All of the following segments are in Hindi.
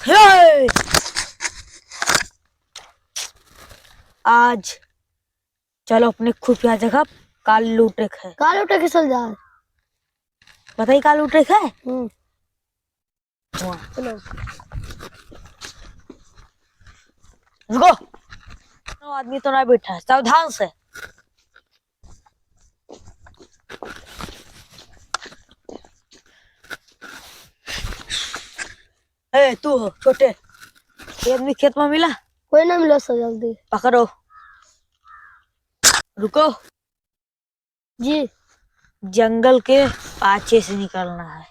हे! आज चलो अपने खुफिया जगह काल लूटे है। काल उठे के चल जा। बताइए काल लूटे है। चलो रुको, आदमी तो ना बैठा है, सावधान से। ए तू हो छोटे, ये आदमी खेत में मिला? कोई ना मिला सर जल्दी। पकड़ो। रुको जी जंगल के पाछे से निकलना है।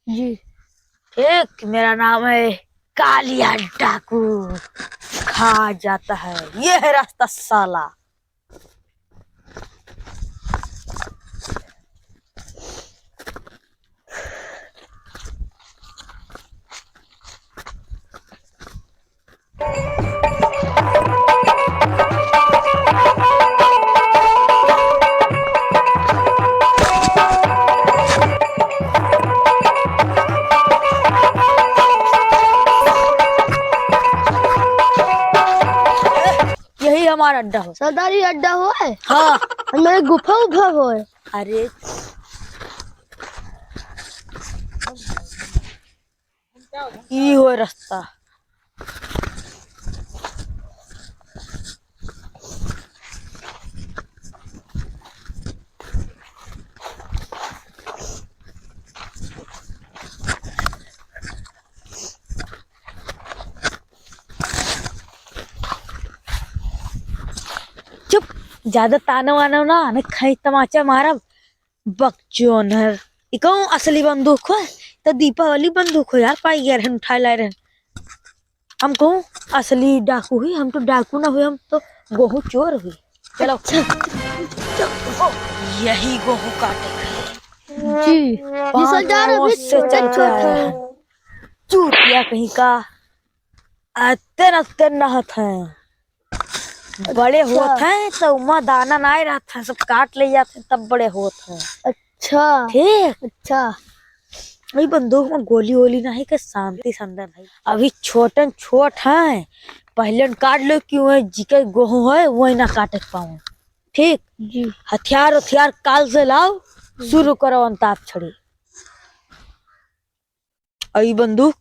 जी ठीक, मेरा नाम है कालिया डाकू। खा जाता है, ये है रास्ता साला। यही हमारा अड्डा हो। सरदारी अड्डा हो है। हाँ। मेरे गुफा उफा हो है। अरे ई हो रास्ता। चुप, ज्यादा ताना वाना ना न खाई तमाचा मारा बकचोनर। इकहूं असली बंदूक हो तो दीपावली बंदूक हो यार, पाई गया रहन उठा लाए रहन। हम कहूँ असली डाकू हुई, हम तो डाकू ना हुए, हम तो गोहू चोर हुई। चलो यही गोहू काटे जी ये सरदार अभी से चल के आया है। चूतिया कहीं का आते नते नहत है। बड़े होत हैं तो उमा दाना ना रहता है, सब काट ले जाते तब बड़े होत हैं। अच्छा ठीक, अच्छा। वही बंदूक में गोली वोली नहीं के शांति संदर है। अभी छोटन छोट है, पहले काट लो क्यों जिके गोहू है वही ना काटे पाऊँ। ठीक जी हथियार हथियार काल से लाओ, शुरू करो अंताप छड़ी। अई बंदूक